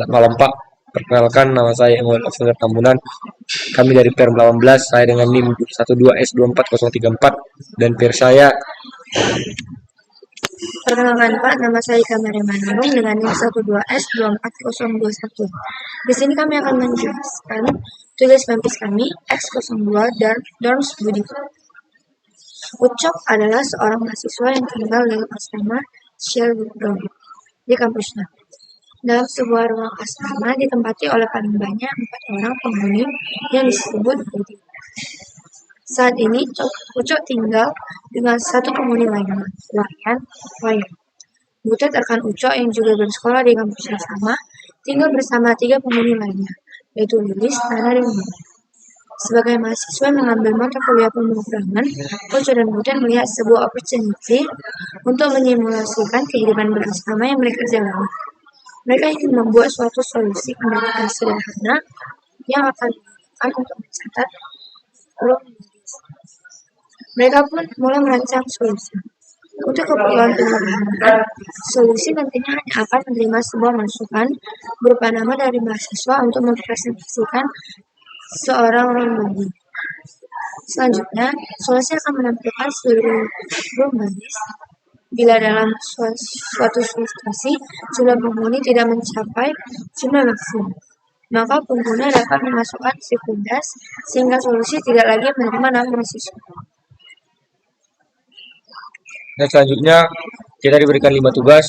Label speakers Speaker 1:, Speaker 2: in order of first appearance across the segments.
Speaker 1: Selamat malam Pak. Perkenalkan nama saya Muhammad Alexander Tambunan. Kami dari PERM 18. Saya dengan NIM 12S24034 dan peer saya.
Speaker 2: Perkenalkan Pak, nama saya Ika Marimanung dengan NIM 12S24021. Di sini kami akan menjelaskan tugas kampus kami X02 dan Dorms Budi. Ucok adalah seorang mahasiswa yang tinggal di asrama Sherwood di kampusnya. Dalam sebuah ruang asrama ditempati oleh paling banyak 4 orang penghuni yang disebut Budi. Saat ini Ucok tinggal dengan satu penghuni lainnya, Wayan. Butet rekan Ucok yang juga bersekolah di kampus yang sama, tinggal bersama 3 penghuni lainnya, yaitu Lilis, Nana, dan Mama. Sebagai mahasiswa yang mengambil mata kuliah pemrograman, Ucok dan Butet melihat sebuah opportunity untuk menyimulasikan kehidupan berasrama yang mereka jalani. Mereka ingin membuat suatu solusi pendekatan sederhana yang akan digunakan untuk mencatat ulang. Mereka pun mulai merancang solusi. Untuk keperluan penyederhanaan, solusi nantinya hanya akan menerima sebuah masukan berupa nama dari mahasiswa untuk mempresentasikan seorang rombongan. Selanjutnya, solusi akan menampilkan seluruh rombongan. Bila dalam suatu situasi jumlah penghuni tidak mencapai jumlah maksimum, maka pengguna dapat memasukkan sekundas sehingga solusi tidak lagi menerima nama mahasiswa.
Speaker 1: Dan selanjutnya kita diberikan 5 tugas.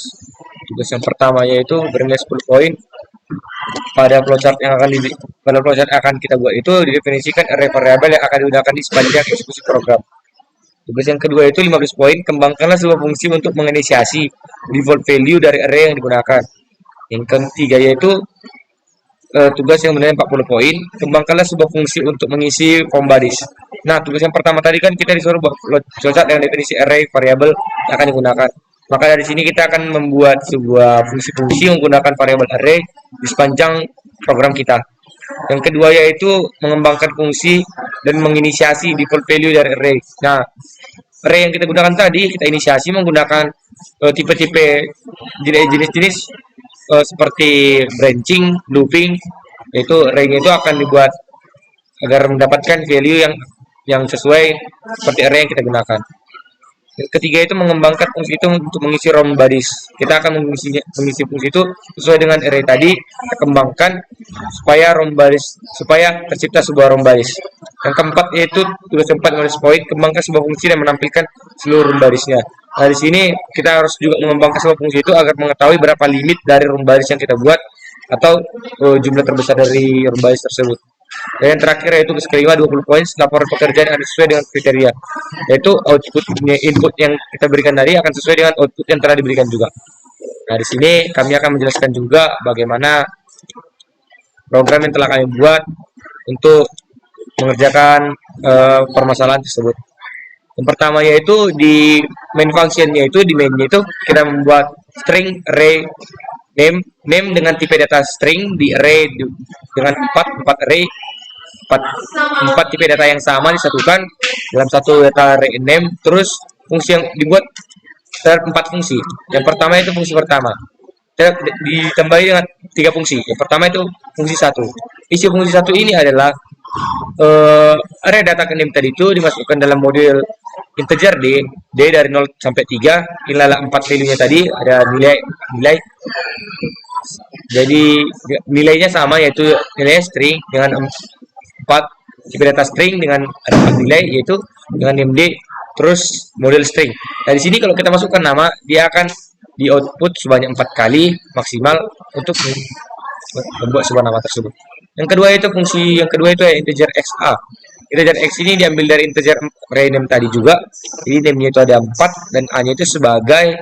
Speaker 1: Tugas yang pertama yaitu bernilai 10 poin. Pada flowchart yang akan kita buat itu didefinisikan array variabel yang akan digunakan di sepanjang eksekusi program. Tugas yang kedua itu 15 poin, kembangkanlah sebuah fungsi untuk menginisiasi default value dari array yang digunakan. Yang ketiga yaitu tugas yang bernilai 40 poin, kembangkanlah sebuah fungsi untuk mengisi form bodies. Nah, tugas yang pertama tadi kan kita disuruh buat flowchart dengan definisi array variabel yang akan digunakan. Maka dari sini kita akan membuat sebuah fungsi-fungsi menggunakan variabel array di sepanjang program kita. Yang kedua yaitu mengembangkan fungsi dan menginisiasi default value dari array. Nah, array yang kita gunakan tadi kita inisiasi menggunakan tipe-tipe jenis-jenis seperti branching, looping, yaitu array-nya itu akan dibuat agar mendapatkan value yang sesuai seperti array yang kita gunakan. Yang ketiga itu mengembangkan fungsi itu untuk mengisi ROM bodies. Kita akan mengisi fungsi itu sesuai dengan array tadi, kita kembangkan supaya tercipta sebuah ROM bodies. Yang keempat yaitu tugas 4 poin, kembangkan sebuah fungsi dan menampilkan seluruh ROM bodiesnya. Nah, di sini kita harus juga mengembangkan sebuah fungsi itu agar mengetahui berapa limit dari ROM bodies yang kita buat atau jumlah terbesar dari ROM bodies tersebut. Dan yang terakhir yaitu tugas kelima 20 poin, laporan pekerjaan yang sesuai dengan kriteria, yaitu input yang kita berikan tadi akan sesuai dengan output yang telah diberikan juga. Nah, di sini kami akan menjelaskan juga bagaimana program yang telah kami buat untuk mengerjakan permasalahan tersebut. Yang pertama yaitu di main function-nya itu di main-nya itu kita membuat string array name dengan tipe data string di array dengan 4 array 4 tipe data yang sama disatukan dalam satu data array name. Terus fungsi yang dibuat terhadap 4 fungsi. Yang pertama itu fungsi pertama ditambahi dengan 3 fungsi. Yang pertama itu fungsi 1. Isi fungsi 1 ini adalah array data name tadi itu dimasukkan dalam model integer D dari 0 sampai 3. Inilah 4 value-nya tadi, ada nilai. Jadi nilainya sama, yaitu nilai string dengan 4 tipe data string dengan ada 4 nilai, yaitu dengan name D terus model string. Nah, di sini kalau kita masukkan nama, dia akan di output sebanyak 4 kali maksimal untuk membuat sebuah nama tersebut. Yang kedua itu integer XA. Integer X ini diambil dari integer random tadi juga. Jadi name-nya itu ada 4 dan A-nya itu sebagai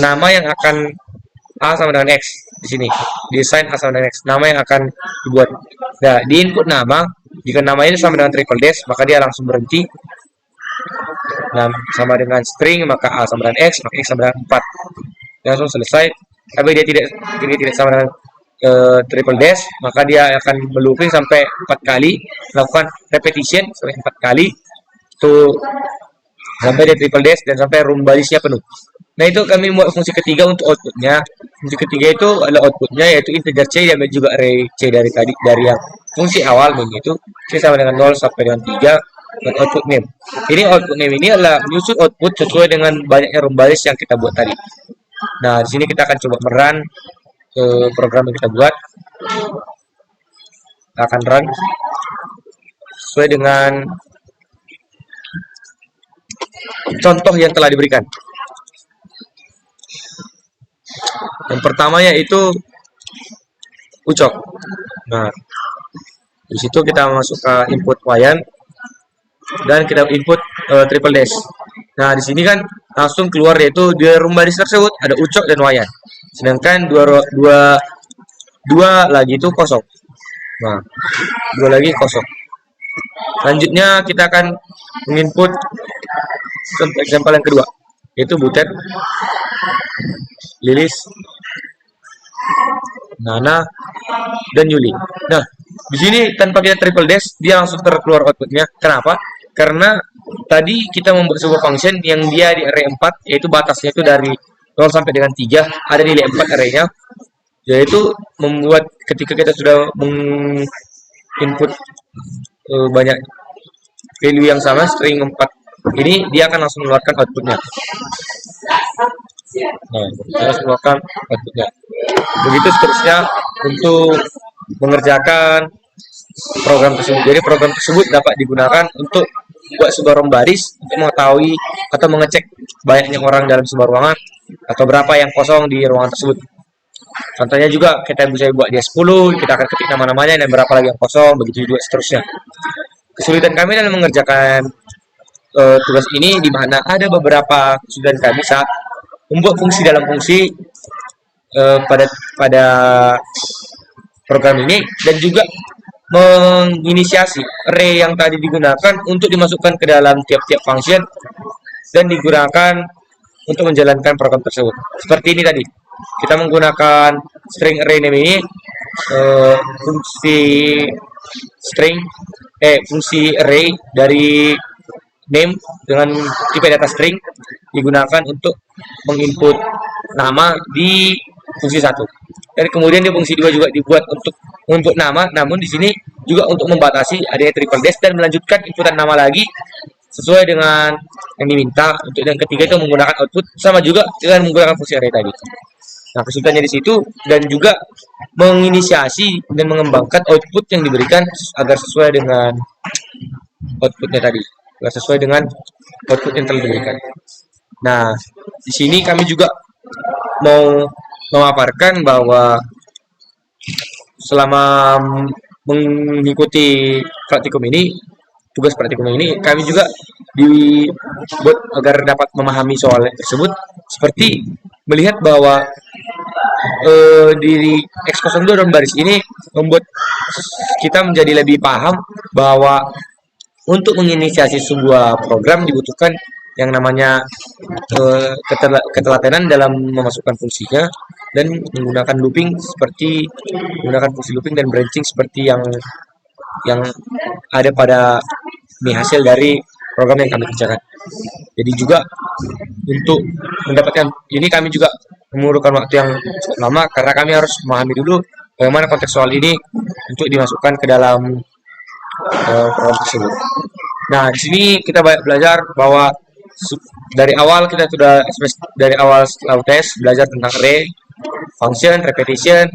Speaker 1: nama yang akan A sama dengan X di sini. Desain A sama dengan X, nama yang akan dibuat. Nah, di input nama, jika namanya itu sama dengan triple dash, maka dia langsung berhenti. Nah, sama dengan string, maka A sama dengan X, maka X sama dengan 4. Dia langsung selesai. Tapi dia tidak sama dengan triple dash, maka dia akan melooping sampai 4 kali, melakukan repetition sampai 4 kali tuh sampai dia triple dash dan sampai room bodiesnya penuh. Nah, itu kami buat fungsi ketiga untuk outputnya. Fungsi ketiga itu adalah outputnya, yaitu integer C dan juga array C dari tadi, dari yang fungsi awal name itu C sama dengan 0 sampai dengan 3 dan output name. Ini output name ini adalah menyusun output sesuai dengan banyaknya rumbaris yang kita buat tadi. Nah, di sini kita akan coba merun ke program yang kita buat. Kita akan run sesuai dengan contoh yang telah diberikan. Yang pertama yaitu ucok. Nah, di situ kita masuk ke input wayan dan kita input triple dash. Nah, di sini kan langsung keluar yaitu di rumbaris tersebut ada ucok dan wayan. Sedangkan dua lagi itu kosong. Nah, dua lagi kosong. Selanjutnya kita akan menginput sampel yang kedua, yaitu Butet, Lilis, Nana, dan Yuli. Nah, di sini tanpa kita triple dash, dia langsung terkeluar outputnya. Kenapa? Karena tadi kita membuat sebuah function yang dia di array 4, yaitu batasnya itu dari 0 sampai dengan 3, ada nilai 4 arraynya, yaitu membuat ketika kita sudah menginput banyak value yang sama, string 4 ini, dia akan langsung mengeluarkan outputnya. Nah, kita langsung mengeluarkan outputnya. Begitu seterusnya untuk mengerjakan program tersebut. Jadi program tersebut dapat digunakan untuk buat sebuah rumbaris untuk mengetahui atau mengecek banyaknya orang dalam sebuah ruangan atau berapa yang kosong di ruangan tersebut. Contohnya juga kita bisa buat dia 10, kita akan ketik nama-namanya dan berapa lagi yang kosong, begitu juga seterusnya. Kesulitan kami dalam mengerjakan tugas ini di mana ada beberapa kesulitan kami saat membuat fungsi dalam fungsi pada program ini, dan juga menginisiasi array yang tadi digunakan untuk dimasukkan ke dalam tiap-tiap function dan digunakan untuk menjalankan program tersebut. Seperti ini tadi, kita menggunakan string array name ini, fungsi fungsi array dari name dengan tipe data string digunakan untuk menginput nama di fungsi 1. Dan kemudian di fungsi 2 juga dibuat untuk menginput nama, namun di sini juga untuk membatasi adanya triple dash dan melanjutkan inputan nama lagi sesuai dengan yang diminta. Untuk yang ketiga itu menggunakan output sama juga dengan menggunakan fungsi array tadi. Nah, kesulitannya di situ, dan juga menginisiasi dan mengembangkan output yang diberikan agar sesuai dengan outputnya tadi, agar sesuai dengan output yang telah diberikan. Nah, di sini kami juga mau memaparkan bahwa selama mengikuti tugas praktikum ini, kami juga dibuat agar dapat memahami soal tersebut, seperti melihat bahwa di X02 dan baris ini membuat kita menjadi lebih paham bahwa untuk menginisiasi sebuah program dibutuhkan yang namanya ketelatenan dalam memasukkan fungsinya dan menggunakan fungsi looping dan branching seperti yang ada pada hasil dari program yang kami kerjakan. Jadi juga untuk mendapatkan ini kami juga memerlukan waktu yang cukup lama karena kami harus memahami dulu bagaimana konteks soal ini untuk dimasukkan ke dalam program tersebut. Nah, di sini kita banyak belajar bahwa dari awal setelah tes belajar tentang array, function, repetition,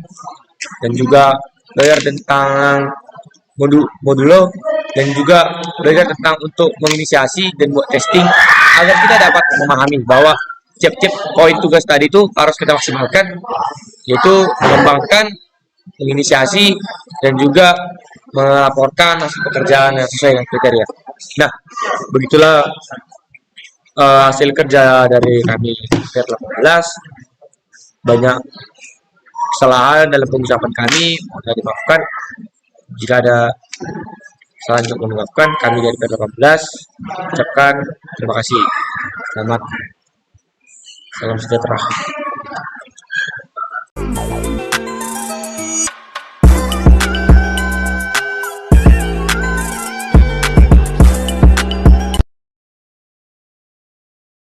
Speaker 1: dan juga belajar tentang modulo, dan juga belajar tentang untuk menginisiasi dan buat testing agar kita dapat memahami bahwa tiap-tiap poin tugas tadi itu harus kita maksimalkan, yaitu mengembangkan, menginisiasi, dan juga melaporkan hasil pekerjaan yang sesuai dengan kriteria. Nah, begitulah hasil kerja dari kami PR18. Banyak kesalahan dalam pengucapan kami, mohon dimaafkan. Jika ada kesalahan untuk mengungkapkan, kami dari PR18 ucapkan terima kasih. Salam sejahtera.